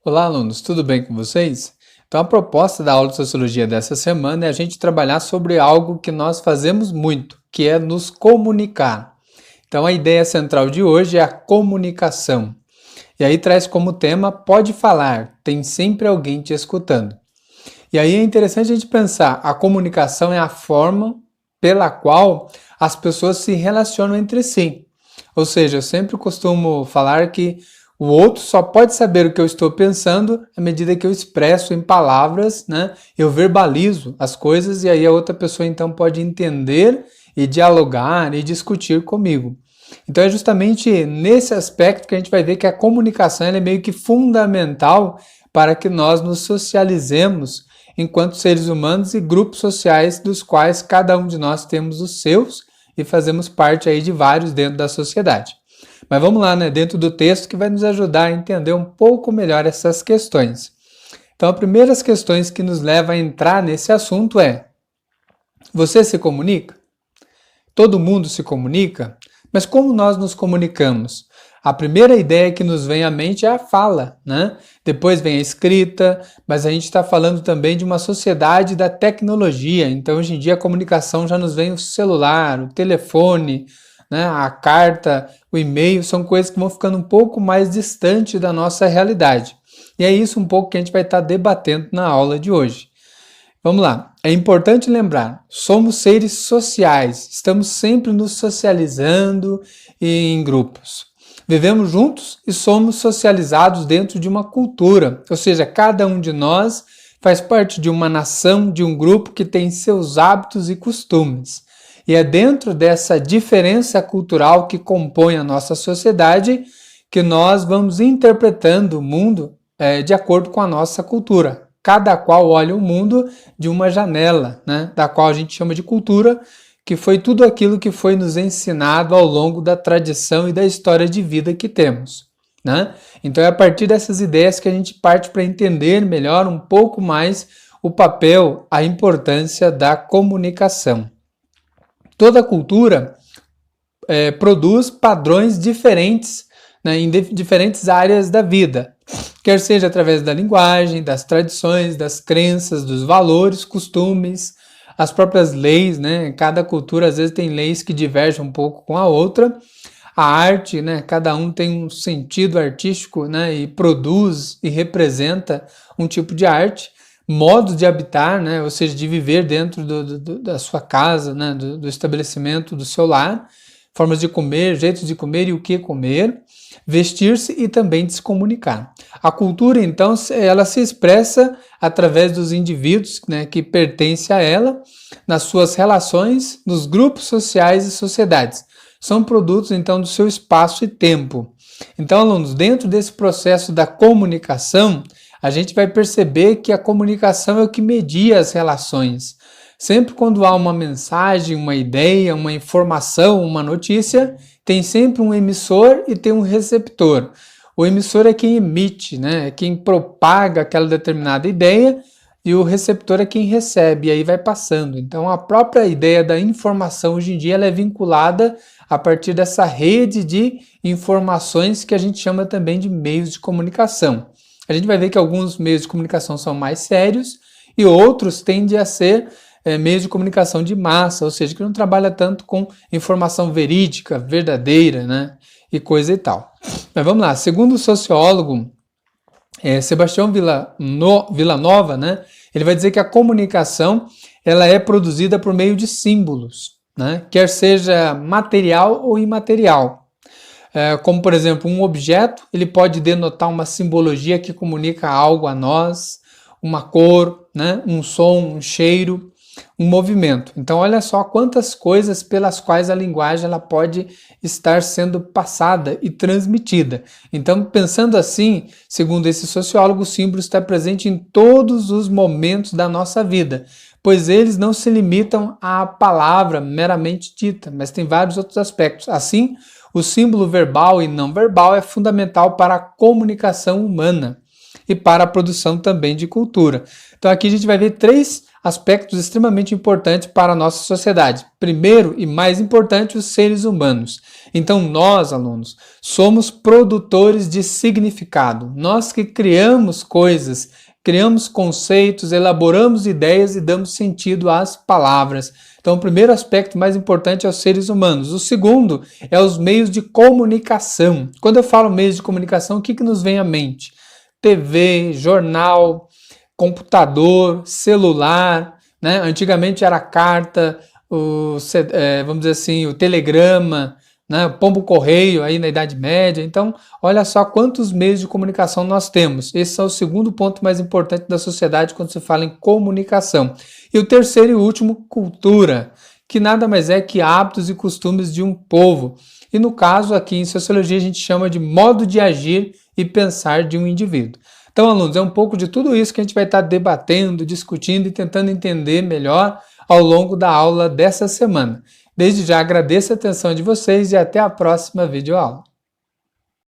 Olá, alunos, tudo bem com vocês? Então, a proposta da aula de Sociologia dessa semana é a gente trabalhar sobre algo que nós fazemos muito, que é nos comunicar. Então, a ideia central de hoje é a comunicação. E aí traz como tema, pode falar, tem sempre alguém te escutando. E aí é interessante a gente pensar, a comunicação é a forma pela qual as pessoas se relacionam entre si. Ou seja, eu sempre costumo falar que o outro só pode saber o que eu estou pensando à medida que eu expresso em palavras, né? Eu verbalizo as coisas e aí a outra pessoa então pode entender e dialogar e discutir comigo. Então é justamente nesse aspecto que a gente vai ver que a comunicação ela é meio que fundamental para que nós nos socializemos enquanto seres humanos e grupos sociais dos quais cada um de nós temos os seus e fazemos parte aí de vários dentro da sociedade. Mas vamos lá, né, dentro do texto que vai nos ajudar a entender um pouco melhor essas questões. Então, a primeira das questões que nos leva a entrar nesse assunto é: você se comunica? Todo mundo se comunica? Mas como nós nos comunicamos? A primeira ideia que nos vem à mente é a fala, né? Depois vem a escrita, mas a gente está falando também de uma sociedade da tecnologia. Então, hoje em dia, a comunicação já nos vem o celular, o telefone, né? A carta, o e-mail, são coisas que vão ficando um pouco mais distantes da nossa realidade. E é isso um pouco que a gente vai estar debatendo na aula de hoje. Vamos lá, é importante lembrar, somos seres sociais, estamos sempre nos socializando em grupos. Vivemos juntos e somos socializados dentro de uma cultura, ou seja, cada um de nós faz parte de uma nação, de um grupo que tem seus hábitos e costumes. E é dentro dessa diferença cultural que compõe a nossa sociedade que nós vamos interpretando o mundo de acordo com a nossa cultura. Cada qual olha o mundo de uma janela, né, da qual a gente chama de cultura, que foi tudo aquilo que foi nos ensinado ao longo da tradição e da história de vida que temos, né? Então é a partir dessas ideias que a gente parte para entender melhor um pouco mais o papel, a importância da comunicação. Toda cultura produz padrões diferentes, né, em diferentes áreas da vida, quer seja através da linguagem, das tradições, das crenças, dos valores, costumes, as próprias leis, né? Cada cultura às vezes tem leis que divergem um pouco com a outra. A arte, né? Cada um tem um sentido artístico, né? E produz e representa um tipo de arte. Modos de habitar, né? Ou seja, de viver dentro da sua casa, né? Do estabelecimento do seu lar. Formas de comer, jeitos de comer e o que comer, vestir-se e também de se comunicar. A cultura, então, ela se expressa através dos indivíduos, né, que pertencem a ela, nas suas relações, nos grupos sociais e sociedades. São produtos, então, do seu espaço e tempo. Então, alunos, dentro desse processo da comunicação, a gente vai perceber que a comunicação é o que media as relações. Sempre quando há uma mensagem, uma ideia, uma informação, uma notícia, tem sempre um emissor e tem um receptor. O emissor é quem emite, né? É quem propaga aquela determinada ideia e o receptor é quem recebe, e aí vai passando. Então, a própria ideia da informação hoje em dia ela é vinculada a partir dessa rede de informações que a gente chama também de meios de comunicação. A gente vai ver que alguns meios de comunicação são mais sérios e outros tendem a ser meios de comunicação de massa, ou seja, que não trabalha tanto com informação verídica, verdadeira, né, e coisa e tal. Mas vamos lá, segundo o sociólogo Sebastião Villanova, né, ele vai dizer que a comunicação ela é produzida por meio de símbolos, né, quer seja material ou imaterial. Como, por exemplo, um objeto, ele pode denotar uma simbologia que comunica algo a nós, uma cor, né, um som, um cheiro, um movimento. Então, olha só quantas coisas pelas quais a linguagem ela pode estar sendo passada e transmitida. Então, pensando assim, segundo esse sociólogo, o símbolo está presente em todos os momentos da nossa vida, pois eles não se limitam à palavra meramente dita, mas tem vários outros aspectos. Assim, o símbolo verbal e não verbal é fundamental para a comunicação humana e para a produção também de cultura. Então, aqui a gente vai ver três aspectos extremamente importantes para a nossa sociedade. Primeiro e mais importante, os seres humanos. Então nós, alunos, somos produtores de significado. Nós que criamos coisas, criamos conceitos, elaboramos ideias e damos sentido às palavras. Então, o primeiro aspecto mais importante é os seres humanos. O segundo é os meios de comunicação. Quando eu falo meios de comunicação, o que nos vem à mente? TV, jornal, computador, celular, né? Antigamente era carta, vamos dizer assim, o telegrama, né? O pombo correio aí na Idade Média. Então, olha só quantos meios de comunicação nós temos. Esse é o segundo ponto mais importante da sociedade quando se fala em comunicação. E o terceiro e último, cultura, que nada mais é que hábitos e costumes de um povo. E no caso aqui em sociologia a gente chama de modo de agir e pensar de um indivíduo. Então, alunos, é um pouco de tudo isso que a gente vai estar debatendo, discutindo e tentando entender melhor ao longo da aula dessa semana. Desde já agradeço a atenção de vocês e até a próxima videoaula.